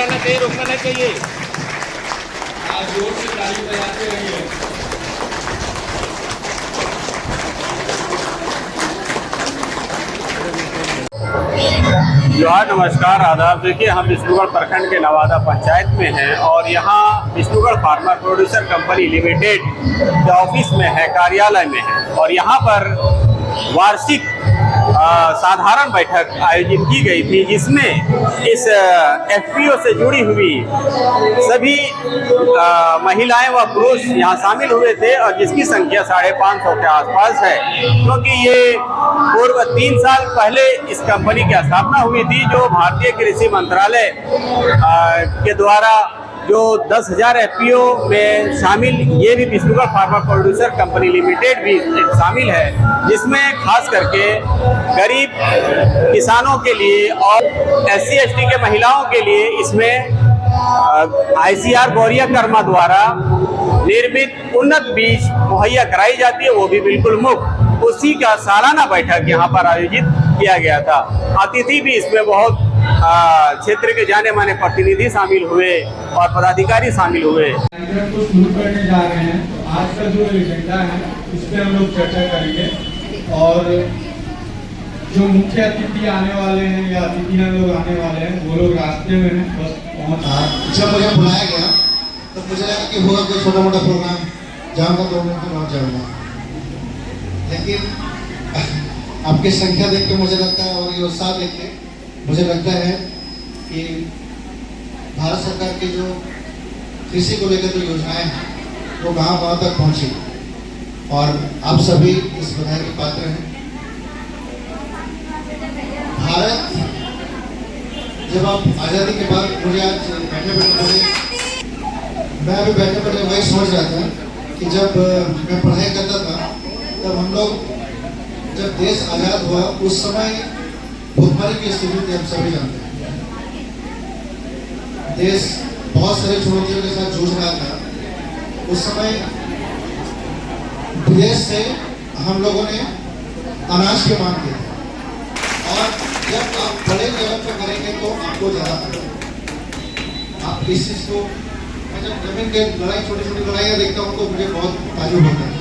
रहना चाहिए, रुकना नहीं चाहिए। आप जोर से ताली बजाते रहिए। जोहार, नमस्कार, आदाब। देखिए, हम विष्णुगढ़ प्रखंड के नवादा पंचायत में हैं और यहाँ Vishnugarh farmer producer company limited के ऑफिस में है, कार्यालय में है और यहाँ पर वार्षिक साधारण बैठक आयोजित की गई थी, जिसमें इस एफपीओ से जुड़ी हुई सभी महिलाएं व पुरुष यहाँ शामिल हुए थे और जिसकी संख्या 550 के आसपास है, क्योंकि ये पूर्व 3 साल पहले इस कंपनी की स्थापना हुई थी, जो भारतीय कृषि मंत्रालय के द्वारा जो 10,000 एफपीओ में शामिल, ये भी Vishnugarh farmer producer company limited भी शामिल है, जिसमें खास करके गरीब किसानों के लिए और SC ST के महिलाओं के लिए इसमें ICR गौरिया कर्मा द्वारा निर्मित उन्नत बीज मुहैया कराई जाती है, वो भी बिल्कुल मुफ्त। उसी का सालाना बैठक यहाँ पर आयोजित किया गया था। अतिथि भी इसमें बहुत क्षेत्र के जाने माने प्रतिनिधि शामिल हुए और पदाधिकारी शामिल हुए। को शुरू करने जा रहे हैं, तो आज का जो एजेंडा है इस पर हम लोग चर्चा करेंगे और जो मुख्य अतिथि आने वाले हैं या अतिथियां लोग आने वाले हैं, वो लोग रास्ते में हैं, बस पहुँच। जब मुझे बुलाया गया तो मुझे लगा कि होगा कोई छोटा मोटा प्रोग्राम, जाऊँगा 2 मिनट में पहुँच जाऊँगा, लेकिन आपकी संख्या देख के मुझे लगता है और ये उत्साह देख के मुझे लगता है कि भारत सरकार की जो कृषि को लेकर जो योजनाएं हैं वो गांव-गांव तक पहुंची और आप सभी इस बधाई के पात्र हैं। भारत जब आप आज़ादी के बाद, मुझे आज मैं अभी बैठे बैठे वही सोच रहा था कि जब मैं पढ़ाई करता था तब हम लोग, जब देश आज़ाद हुआ उस समय भुखमरी की स्थिति थी, हम सभी जानते हैं। देश बहुत सारी चुनौतियों के साथ जूझ रहा था। उस समय विदेश से हम लोगों ने अनाज की मांग की और जब आप बड़े लेवल पर करेंगे तो आपको ज़्यादा पड़ेगा। आप इस चीज़ को, मैं जब जमीन के लड़ाई, छोटी छोटी लड़ाइयाँ देखता हूँ तो मुझे बहुत ताजुब होता है।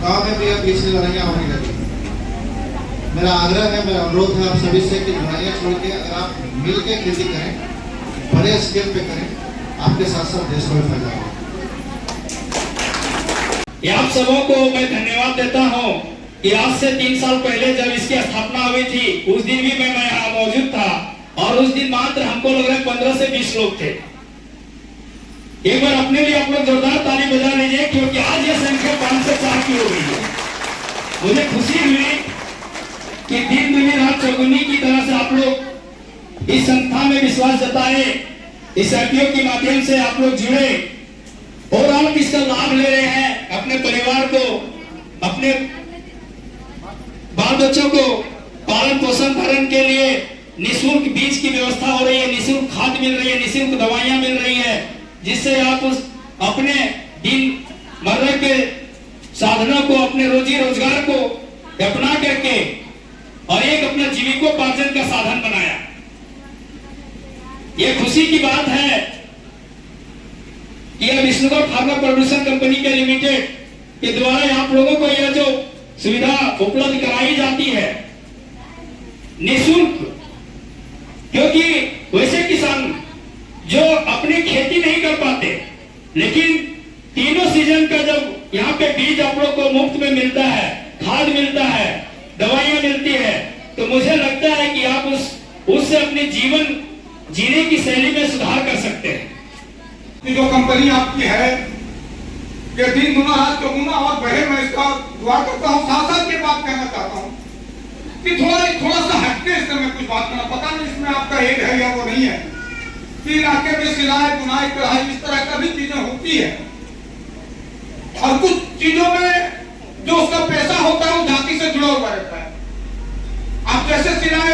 गाँव में भी अब पिछली लड़ाइयाँ होने लगी। मेरा आग्रह है, मेरा अनुरोध है आप सभी से कि लड़ाइयाँ छोड़ के अगर आप मिल के खेती करें, बड़े स्केल पे करें, आपके साथ साथ देश को भी फायदा होगा। आप सबों को मैं धन्यवाद देता हूँ कि आज से 3 साल पहले जब इसकी स्थापना हुई थी, उस दिन भी मैं यहाँ मौजूद था और उस दिन मात्र हमको लग रहा है 15 से 20 लोग थे। एक बार अपने लिए आप लोग जोरदार ताली बजा लीजिए, क्योंकि आज ये संख्या 5 से 4 की हो गई है। मुझे खुशी हुई कि दिन दुनी रात चौगुनी की तरह से आप लोग इस संस्था में विश्वास जताए, इस एफपीओ के माध्यम से आप लोग जुड़े और आप इसका लाभ ले रहे हैं। अपने परिवार को, अपने बाल बच्चों को पालन पोषण भरण के लिए निःशुल्क बीज की व्यवस्था हो रही है, निःशुल्क खाद मिल रही है, निःशुल्क दवाइयां मिल रही है, जिससे आप उस अपने दिन मर्रे के साधनों को, अपने रोजी रोजगार को अपना करके और एक अपना जीविकोपार्जन का साधन बनाया। यह खुशी की बात है कि यह विष्णुगढ़ फार्मर प्रोड्यूसर कंपनी के लिमिटेड के द्वारा आप लोगों को यह जो सुविधा उपलब्ध कराई जाती है निःशुल्क, क्योंकि वैसे किसान जो अपनी खेती नहीं कर पाते, लेकिन तीनों सीजन का जब यहाँ पे बीज आप लोग को मुफ्त में मिलता है, खाद मिलता है, दवाइयां मिलती है, तो मुझे लगता है कि आप उससे अपने जीवन जीने की शैली में सुधार कर सकते हैं। जो कंपनी आपकी है कि दिन गुना रात चौगुना और बढ़े, मैं इसका दुआ करता हूँ। साथ की बात कहना चाहता हूँ कि थोड़ा सा हटके इससे मैं कुछ बात करना, पता नहीं इसमें आपका एड है या वो नहीं है, कि इलाके में सिलाई बुनाई कढ़ाई इस तरह का भी चीजें होती है और कुछ चीजों में जो उसका पैसा होता है वो जाति से जुड़ा हुआ रहता है। आप जैसे सिलाई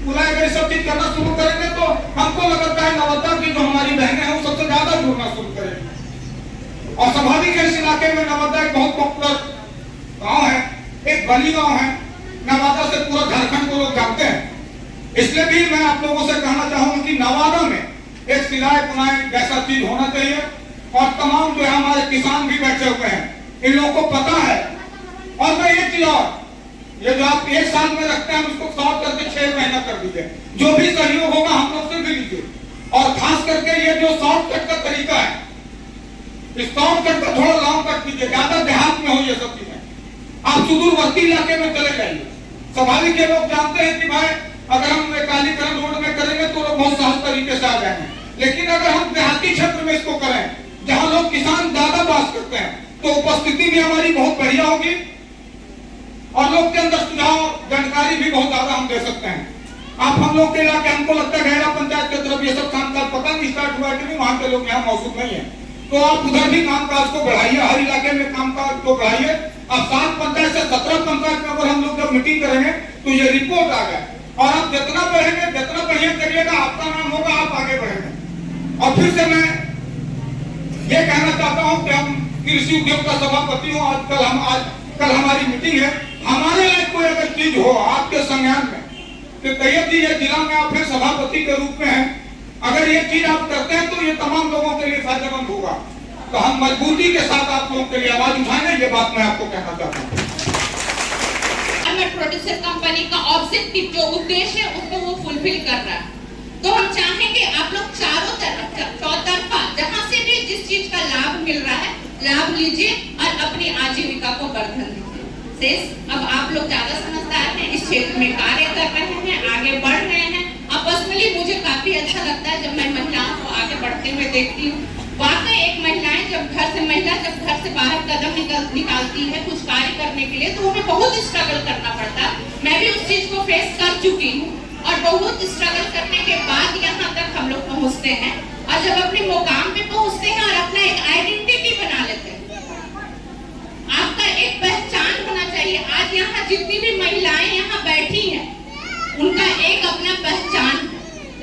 बुनाई का सब चीज करना शुरू करेंगे तो हमको लगता है नवादा की जो हमारी बहनें हैं वो सबसे ज्यादा जुड़ना शुरू करेंगे। और स्वाभाविक है, इस इलाके में नवादा एक बहुत पॉपुलर गांव है, एक बली गांव है। नवादा से पूरा झारखंड को लोग जानते हैं इसलिए भी मैं आप लोगों से कहना चाहूंगा कि नवादा में एक सिलाई बुनाई जैसा चीज होना चाहिए। और तमाम जो है हमारे किसान भी बैठे हुए हैं, इन लोगों को पता है। और मैं एक चीज और, ये जो आप 1 साल में रखते हैं उसको शॉर्ट करके 6 महीना कर दीजिए। जो भी सहयोग होगा हम लोग से भी लीजिए। और खास करके ये जो शॉर्टकट का तरीका है, इस शॉर्टकट का थोड़ा लॉन्ग कट कीजिए। ज्यादा देहात में हो ये सब चीजें, आप सुदूरवर्ती इलाके में चले जाइए। स्वाभाविक है, लोग जानते हैं कि भाई अगर हम कालीकरण रोड में करेंगे तो लोग बहुत सहज तरीके से आ जाएंगे। लेकिन अगर हम देहाती क्षेत्र में इसको करें, जहां लोग किसान ज्यादा बात करते हैं, तो उपस्थिति भी हमारी बहुत बढ़िया होगी और लोग के अंदर सुझाव जानकारी भी बहुत ज्यादा हम दे सकते हैं। आप हम लोग के इलाके, हमको लगता है गैरा पंचायत की तरफ ये सब कामकाज पता नहीं स्टार्ट हुआ कि नहीं, वहां के लोग यहाँ मौजूद नहीं है, तो आप उधर भी कामकाज को बढ़ाइए। हर इलाके में कामकाज को बढ़ाइए। अब 7 पंचायत से 17 पंचायत में अगर हम लोग जब मीटिंग करेंगे तो ये रिपोर्ट आ गया। और आप जितना बढ़ेंगे, जितना बढ़िया करिएगा, आपका नाम होगा, आप आगे बढ़ेंगे। और फिर से मैं ये कहना चाहता हूँ कि हम कृषि उद्योग का सभापति हूँ। कल हमारी मीटिंग है। हमारे लायक कोई अगर चीज हो आपके संज्ञान में, तो कहिए कि ये जिला में आप फिर सभापति के रूप में हैं, अगर ये चीज आप करते हैं तो ये तमाम लोगों के लिए फायदेमंद होगा। तो हम मजबूती के साथ आप लोगों के लिए आवाज उठाएंगे। ये बात मैं आपको कहना चाहता हूँ। प्रोड्यूसर कंपनी का ऑब्जेक्टिव जो उद्देश्य है उसको वो फुलफिल कर रहा है। तो हम चाहेंगे आप लोग चारों तरफ, चौतरफा, जहाँ से भी जिस चीज का लाभ मिल रहा है, लाभ लीजिए और अपनी आजीविका को वर्धन दीजिए। अब आप लोग ज्यादा समझदार हैं, इस क्षेत्र में कार्य कर रहे हैं, आगे बढ़ रहे हैं। अब पर्सनली मुझे काफी अच्छा लगता है जब मैं महिलाओं को आगे बढ़ते हुए देखती हूँ। वाकई एक महिला जब घर से बाहर कदम निकालती है कुछ कार्य करने के लिए, तो उन्हें बहुत स्ट्रगल करना पड़ता है। मैं भी उस चीज को फेस कर चुकी हूँ और बहुत स्ट्रगल करने के बाद यहाँ तक हम लोग पहुँचते हैं। और जब अपने मुकाम पे पहुँचते हैं और अपना एक आइडेंटिटी बना लेते हैं, आपका एक पहचान होना चाहिए। आज यहाँ जितनी भी महिलाएं यहाँ बैठी हैं, उनका एक अपना पहचान,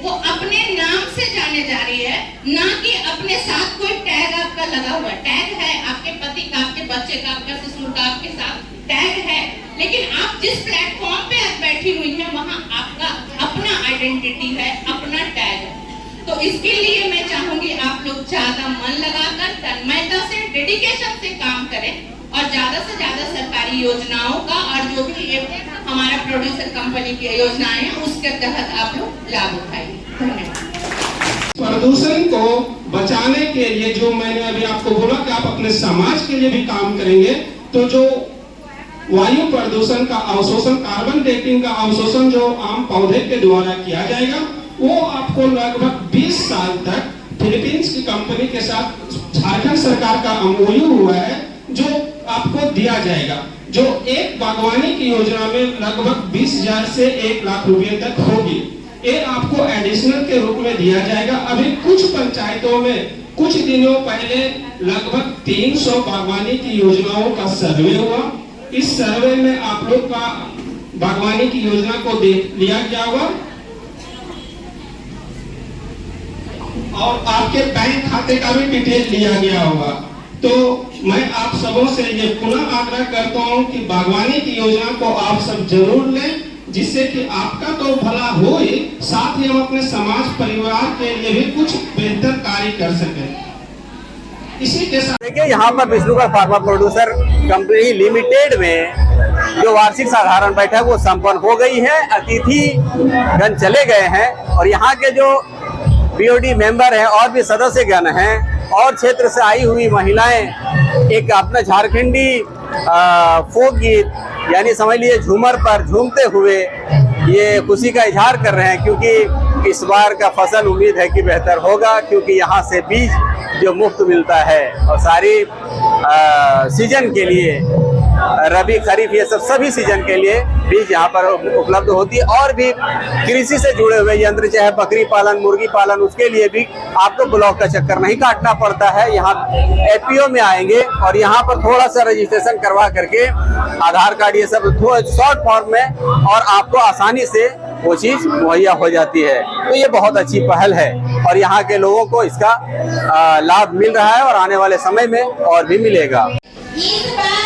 वो अपने नाम से जाने जा रही है, ना कि अपने साथ कोई टैग आपका लगा हुआ। टैग है आपके पति का, आपके बच्चे का, आपके ससुर का, आपके साथ टैग है, लेकिन आप जिस प्लेटफॉर्म पे आज बैठी हुई हैं, वहाँ आपका अपना आइडेंटिटी है, अपना टैग है। तो इसके लिए मैं चाहूंगी आप लोग ज्यादा मन लगाकर, तन्मयता से, डेडिकेशन से काम करें और ज्यादा से ज्यादा सरकारी योजनाओं का और जो भी ये हमारा प्रोड्यूसर कंपनी की योजनाएं हैं उसके तहत आप लोग लाभ उठाइए। धन्यवाद। प्रदूषण को बचाने के लिए जो मैंने अभी आपको बोला कि आप अपने समाज के लिए भी काम करेंगे, तो जो वायु प्रदूषण का अवशोषण, कार्बन डेटिंग का अवशोषण जो आम पौधे के द्वारा किया जाएगा, वो आपको लगभग 20 साल तक फिलीपींस की कंपनी के साथ झारखंड सरकार का एमओयू हुआ है, जो आपको दिया जाएगा, जो एक बागवानी की योजना में लगभग 20,000 से 1 लाख रुपए तक होगी। ये आपको एडिशनल के रूप में दिया जाएगा। अभी कुछ पंचायतों में कुछ दिनों पहले लगभग 300 बागवानी की योजनाओं का सर्वे हुआ। इस सर्वे में आप लोग का बागवानी की योजना को देख लिया गया होगा और आपके बैंक खाते का भी डिटेल लिया गया होगा। तो मैं आप सबों से ये पुनः आग्रह करता हूँ कि बागवानी की योजना को आप सब जरूर लें, जिससे कि आपका तो भला हो ही, साथ ही हम अपने समाज परिवार के लिए भी कुछ बेहतर कार्य कर सकें। इसी के साथ देखिए, यहाँ पर Vishnugarh pharma producer company limited में जो वार्षिक साधारण बैठक वो संपन्न हो गई है। अतिथि गण चले गए हैं और यहाँ के जो बीओडी मेंबर हैं और भी सदस्यगण हैं और क्षेत्र से आई हुई महिलाएं एक अपना झारखंडी फोक गीत यानी समझ लीजिए झूमर पर झूमते हुए ये खुशी का इजहार कर रहे हैं, क्योंकि इस बार का फसल उम्मीद है कि बेहतर होगा, क्योंकि यहाँ से बीज जो मुफ्त मिलता है और सारी सीजन के लिए, रबी खरीफ ये सब सभी सीजन के लिए बीज यहाँ पर उपलब्ध होती है। और भी कृषि से जुड़े हुए यंत्र, चाहे बकरी पालन, मुर्गी पालन, उसके लिए भी आपको ब्लॉक का चक्कर नहीं काटना पड़ता है। यहाँ एपीओ में आएंगे और यहाँ पर थोड़ा सा रजिस्ट्रेशन करवा करके आधार कार्ड ये सब शॉर्ट फॉर्म में और आपको आसानी से वो चीज मुहैया हो जाती है। तो ये बहुत अच्छी पहल है और यहाँ के लोगों को इसका लाभ मिल रहा है और आने वाले समय में और भी मिलेगा। इस बार